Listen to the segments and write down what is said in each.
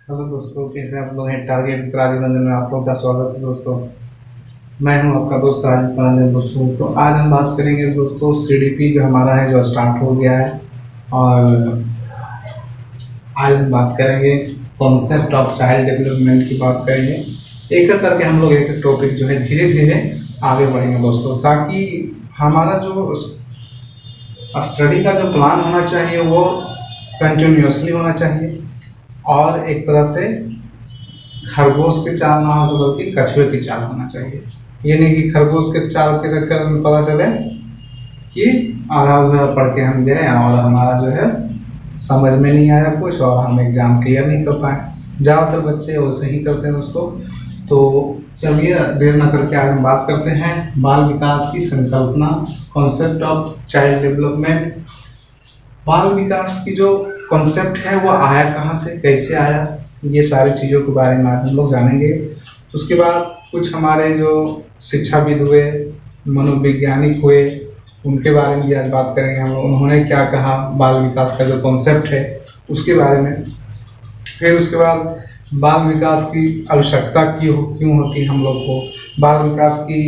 Hello दोस्तों, कैसे आप लोग हैं। टारगेट राजनंदन में आप लोग का स्वागत है दोस्तों। मैं हूं आपका दोस्त राजनंदन दोस्तों। तो आज हम बात करेंगे दोस्तों सीडीपी जो हमारा है जो स्टार्ट हो गया है। और आज हम बात करेंगे कॉन्सेप्ट ऑफ चाइल्ड डेवलपमेंट की बात करेंगे। एक एक करके हम लोग एक एक टॉपिक जो है धीरे धीरे आगे बढ़ेंगे दोस्तों, ताकि हमारा जो स्टडी का जो प्लान होना चाहिए वो कंटिन्यूसली होना चाहिए। और एक तरह से खरगोश की चाल ना हो तो बल्कि कछुए की चाल होना चाहिए। ये नहीं कि खरगोश के चाल के चक्कर में पता चले कि आधा अधूरा पढ़ के हम गए और हमारा जो है समझ में नहीं आया कुछ और हम एग्जाम क्लियर नहीं कर पाए। ज़्यादातर बच्चे वैसे ही करते हैं दोस्तों। तो चलिए देर न करके आज हम बात करते हैं बाल विकास की संकल्पना, कॉन्सेप्ट ऑफ चाइल्ड डेवलपमेंट। बाल विकास की जो कॉन्सेप्ट है वो आया कहाँ से, कैसे आया, ये सारी चीज़ों के बारे में आज हम लोग जानेंगे। उसके बाद कुछ हमारे जो शिक्षाविद हुए, मनोवैज्ञानिक हुए, उनके बारे में भी आज बात करेंगे हम लोग। उन्होंने क्या कहा बाल विकास का जो कॉन्सेप्ट है उसके बारे में। फिर उसके बाद बाल विकास की आवश्यकता क्यों होती है हम लोग को, बाल विकास की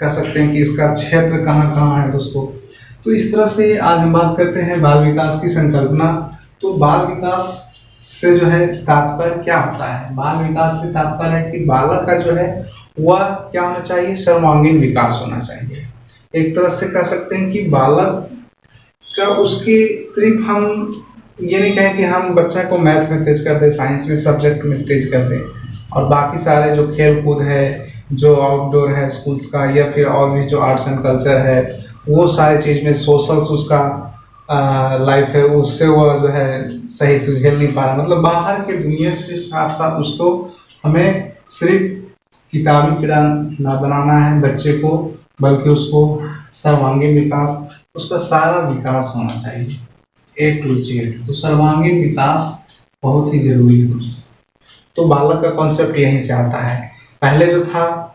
कह सकते हैं कि इसका क्षेत्र कहाँ कहाँ है दोस्तों। तो इस तरह से आज हम बात करते हैं बाल विकास की संकल्पना। तो बाल विकास से जो है तात्पर्य क्या होता है। बाल विकास से तात्पर्य है कि बालक का जो है वह क्या होना चाहिए, सर्वांगीण विकास होना चाहिए। एक तरह से कह सकते हैं कि बालक का उसके सिर्फ हम ये नहीं कहें कि हम बच्चा को मैथ में तेज कर दें, साइंस में सब्जेक्ट में तेज कर दें, और बाकी सारे जो खेल कूद है, जो आउटडोर है स्कूल्स का, या फिर और भी जो आर्ट्स एंड कल्चर है, वो सारे चीज़ में सोशल्स उसका लाइफ है उससे वो जो है सही से झेल नहीं पा रहा। मतलब बाहर के दुनिया से साथ साथ उसको हमें सिर्फ किताबी कीड़ा ना बनाना है बच्चे को, बल्कि उसको सर्वांगीण विकास, उसका सारा विकास होना चाहिए A to Z। तो सर्वांगीण विकास बहुत ही जरूरी है दोस्तों। तो बालक का कॉन्सेप्ट यहीं से आता है। पहले जो था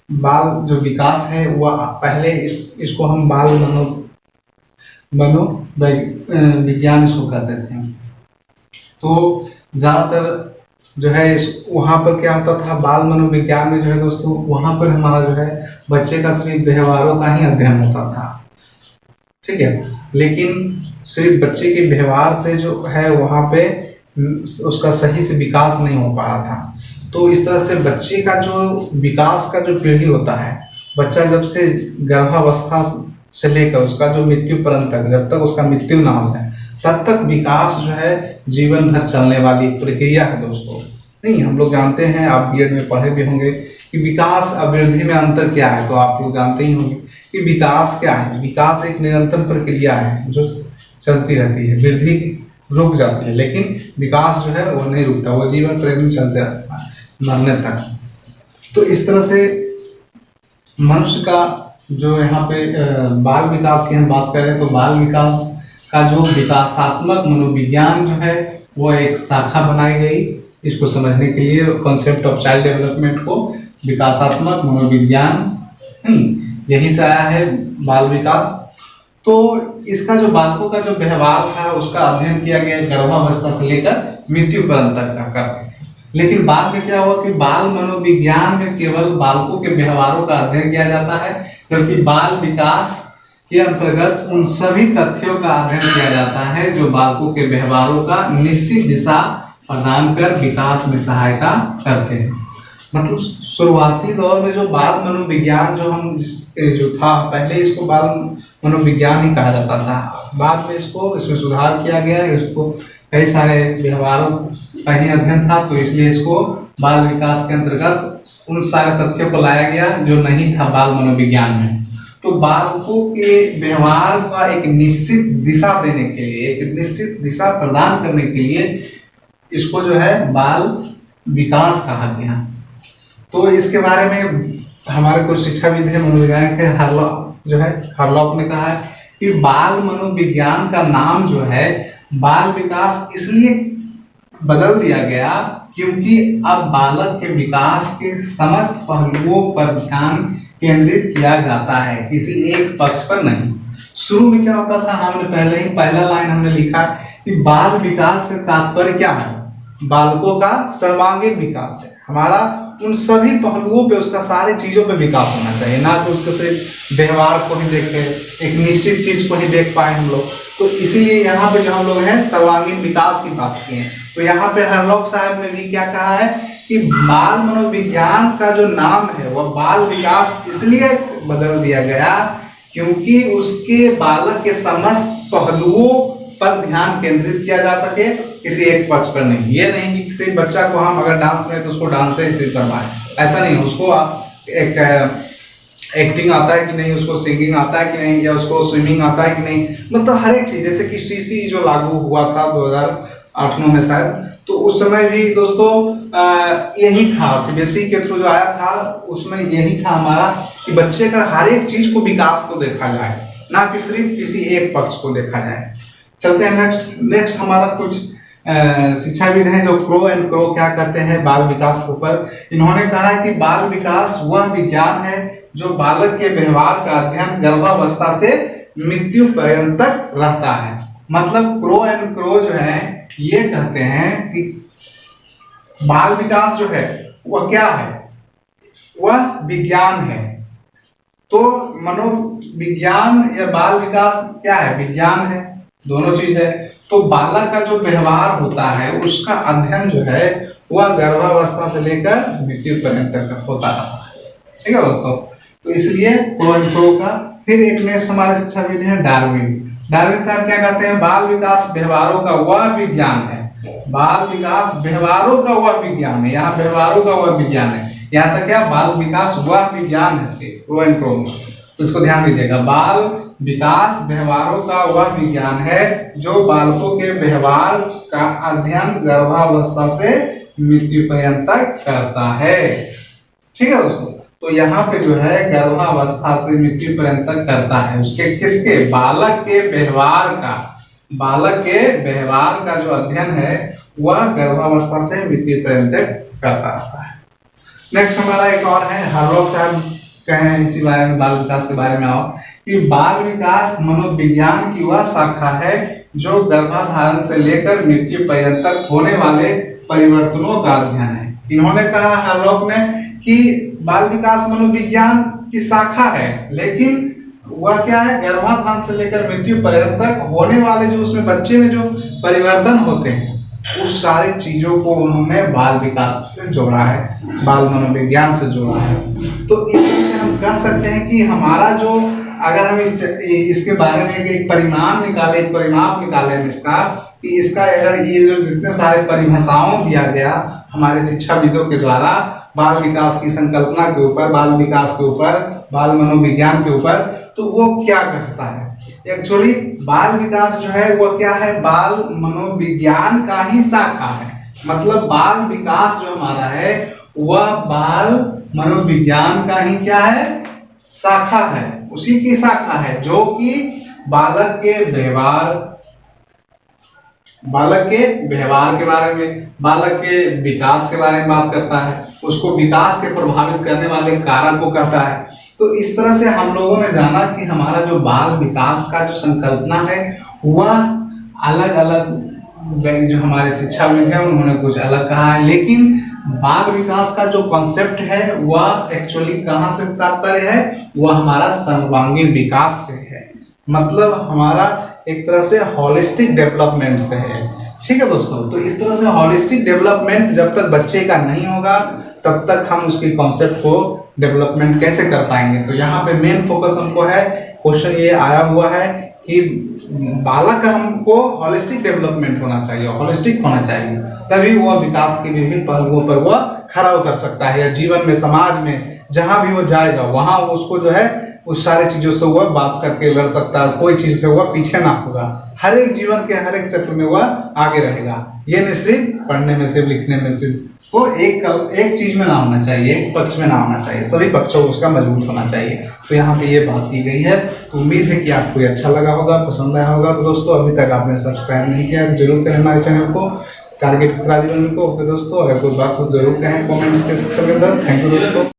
बाल जो विकास है वह पहले इसको हम बाल विज्ञान इसको कहते थे। तो ज़्यादातर जो है वहाँ पर क्या होता था, बाल मनोविज्ञान में जो है दोस्तों, वहाँ पर हमारा जो है बच्चे का सिर्फ व्यवहारों का ही अध्ययन होता था, ठीक है। लेकिन सिर्फ बच्चे के व्यवहार से जो है वहाँ पे उसका सही से विकास नहीं हो पा रहा था। तो इस तरह से बच्चे का जो विकास का जो पीढ़ी होता है, बच्चा जब से गर्भावस्था से लेकर उसका जो मृत्यु पर्यंत तक, जब तक उसका मृत्यु ना हो जाए तब तक विकास जो है जीवन भर चलने वाली प्रक्रिया है दोस्तों। नहीं, हम लोग जानते हैं, आप बीएड में पढ़े भी होंगे कि विकास और वृद्धि में अंतर क्या है। तो आप लोग जानते ही होंगे कि विकास क्या है। विकास एक निरंतर प्रक्रिया है जो चलती रहती है। वृद्धि रुक जाती है लेकिन विकास जो है वो नहीं रुकता, वो जीवन पर्यंत चलते रहता है मरने तक। तो इस तरह से मनुष्य का जो यहाँ पे बाल विकास की हम बात करें तो बाल विकास का जो विकासात्मक मनोविज्ञान जो है वो एक शाखा बनाई गई इसको समझने के लिए। कॉन्सेप्ट ऑफ चाइल्ड डेवलपमेंट को विकासात्मक मनोविज्ञान यही से आया है बाल विकास। तो इसका जो बालकों का जो व्यवहार था उसका अध्ययन किया गया गर्भावस्था से लेकर मृत्यु पर्यंत तक का करते थे। लेकिन बाद में क्या हुआ कि बाल मनोविज्ञान में केवल बालकों के व्यवहारों का अध्ययन किया जाता है, जबकि बाल विकास के अंतर्गत उन सभी तथ्यों का अध्ययन किया जाता है जो बालकों के व्यवहारों का निश्चित दिशा प्रदान कर विकास में सहायता करते हैं। मतलब शुरुआती दौर में जो बाल मनोविज्ञान जो था, पहले इसको बाल मनोविज्ञान ही कहा जाता था। बाद में इसमें सुधार किया गया, इसको कई सारे व्यवहारों का ही अध्ययन था, तो इसलिए इसको बाल विकास के अंतर्गत उन सारे तथ्यों को लाया गया जो नहीं था बाल मनोविज्ञान में। तो बालकों के व्यवहार का एक निश्चित दिशा देने के लिए, एक निश्चित दिशा प्रदान करने के लिए इसको जो है बाल विकास कहा गया। तो इसके बारे में हमारे कुछ शिक्षाविद है, मनोवैज्ञानिक है, हरलॉक ने कहा है कि बाल मनोविज्ञान का नाम जो है बाल विकास इसलिए बदल दिया गया क्योंकि अब बालक के विकास के समस्त पहलुओं पर ध्यान केंद्रित किया जाता है, किसी एक पक्ष पर नहीं। शुरू में क्या होता था, हमने पहले ही पहला लाइन हमने लिखा कि बाल विकास से तात्पर्य क्या है? बालकों का सर्वांगीण विकास है, हमारा उन सभी पहलुओं पे, उसका सारी चीजों पे विकास होना चाहिए, ना कि उसके सिर्फ व्यवहार को ही देखे, एक निश्चित चीज को ही देख पाए हम लोग। तो इसीलिए यहाँ पे जो हम लोग हैं सर्वांगीण विकास की बात की है। तो यहाँ पे हरलॉक साहब ने भी क्या कहा है कि बाल मनोविज्ञान का जो नाम है वह बाल विकास इसलिए बदल दिया गया क्योंकि उसके बालक के समस्त पहलुओं पर ध्यान केंद्रित किया जा सके, किसी एक पक्ष पर नहीं। ये नहीं कि किसी बच्चा को हम अगर डांस में तो उसको डांस से सिर्फ करवाएं, ऐसा नहीं। उसको एक एक्टिंग आता है कि नहीं, उसको सिंगिंग आता है कि नहीं, या उसको स्विमिंग आता है कि नहीं, मतलब हर एक चीज। जैसे कि सीसी जो लागू हुआ था 2008-9 में शायद, तो उस समय भी दोस्तों यही था, सीबीएसई के थ्रू जो आया था उसमें यही था हमारा कि बच्चे का हर एक चीज को, विकास को देखा जाए, ना कि सिर्फ किसी एक पक्ष को देखा जाए। चलते हैं नेक्स्ट हमारा कुछ शिक्षाविद हैं जो क्रो एंड क्रो क्या कहते हैं बाल विकास के ऊपर। इन्होंने कहा है कि बाल विकास वह विज्ञान है जो बालक के व्यवहार का अध्ययन गर्भावस्था से मृत्यु पर्यंत तक रहता है। मतलब क्रो एंड क्रो जो है ये कहते हैं कि बाल विकास जो है वह क्या है, वह विज्ञान है। तो मनोविज्ञान या बाल विकास क्या है, विज्ञान है, दोनों चीज है। तो बालक का जो व्यवहार होता है उसका अध्ययन जो है वह गर्भावस्था से लेकर मृत्यु पर्यंत तक होता रहता है। ठीक है दोस्तों, तो इसलिए क्रो एंड क्रो का। फिर एक नेक्स्ट हमारे शिक्षाविद हैं डार्विन। डार्विन साहब क्या कहते हैं, बाल विकास व्यवहारों का वह विज्ञान है। बाल विकास व्यवहारों का वह विज्ञान है, यहाँ व्यवहारों का वह विज्ञान है, यहाँ तक क्या बाल विकास वह विज्ञान है इसके क्रो एंड क्रो। तो इसको ध्यान दीजिएगा, बाल विकास व्यवहारों का वह विज्ञान है जो बालकों के व्यवहार का अध्ययन गर्भावस्था से मृत्यु पर्यंत तक करता है। ठीक है दोस्तों, तो यहाँ पे जो है गर्भावस्था से मृत्यु पर्यंत तक करता है, उसके किसके, बालक के व्यवहार का, बालक के व्यवहार का जो अध्ययन है वह गर्भावस्था से मृत्यु पर्यंत तक करता रहता है। नेक्स्ट हमारा एक और है, हरलॉक साहब कहें इसी बारे में, बाल विकास के बारे में आओ, कि बाल विकास मनोविज्ञान की वह शाखा है जो गर्भाधारण से लेकर मृत्यु पर्यंत तक होने वाले परिवर्तनों का अध्ययन है। इन्होंने कहा हरलॉक ने कि बाल विकास मनोविज्ञान की शाखा है, लेकिन वह क्या है, गर्भाधारण से लेकर मृत्यु पर्यंत तक होने वाले जो उसमें बच्चे में जो परिवर्तन होते हैं उस सारी चीजों को उन्होंने बाल विकास से जोड़ा है, बाल मनोविज्ञान से जोड़ा है। तो इस तरह से हम कह सकते हैं कि हमारा जो, अगर हम इसके बारे में एक परिमाण निकाले, एक परिमाप निकाले हम इसका, कि इसका अगर ये जो जितने सारे परिभाषाओं दिया गया हमारे शिक्षाविदों के द्वारा बाल विकास की संकल्पना के ऊपर, बाल विकास के ऊपर, बाल मनोविज्ञान के ऊपर, तो वो क्या कहता है। एक्चुअली बाल विकास जो है वो क्या है, बाल मनोविज्ञान का ही शाखा है। मतलब बाल विकास जो हमारा है वह बाल मनोविज्ञान का ही क्या है, शाखा है, उसी की शाखा है जो कि बालक के व्यवहार के बारे में, बालक के विकास के बारे में बात करता है, उसको विकास के प्रभावित करने वाले कारक को कहता है। तो इस तरह से हम लोगों ने जाना कि हमारा जो बाल विकास का जो संकल्पना है वह अलग अलग जो हमारे शिक्षाविद हैं उन्होंने कुछ अलग कहा है, लेकिन बाल विकास का जो कॉन्सेप्ट है वह एक्चुअली कहाँ से तात्पर्य है, वह हमारा सर्वांगीण विकास से है। मतलब हमारा एक तरह से होलिस्टिक डेवलपमेंट से है। ठीक है दोस्तों, तो इस तरह से होलिस्टिक डेवलपमेंट जब तक बच्चे का नहीं होगा तब तक हम उसकी कॉन्सेप्ट को डेवलपमेंट कैसे कर पाएंगे। तो यहाँ पे मेन फोकस हमको है, क्वेश्चन ये आया हुआ है कि बालक का हमको होलिस्टिक डेवलपमेंट होना चाहिए, होलिस्टिक होना चाहिए, तभी वह विकास के विभिन्न पहलुओं पर वह खरा उतर सकता है, या जीवन में, समाज में जहां भी वो जाएगा वहां उसको जो है उस सारी चीजों से वह बात करके लड़ सकता है, कोई चीज से वह पीछे ना होगा, हर एक जीवन के हर एक चक्र में वह आगे रहेगा। ये नहीं सिर्फ पढ़ने में, सिर्फ लिखने में, सिर्फ तो एक चीज में ना होना चाहिए, एक पक्ष में ना होना चाहिए, सभी पक्षों उसका मजबूत होना चाहिए। तो यहाँ पे ये बात की गई है। तो उम्मीद है कि आपको ये अच्छा लगा होगा, पसंद आया होगा। तो दोस्तों अभी तक आपने सब्सक्राइब नहीं किया तो जरूर करें हमारे चैनल को, टारगेट करा दीजिए उनको। ओके दोस्तों, अगर कोई बात हो जरूर कहें कमेंट्स के अंदर। थैंक यू दोस्तों।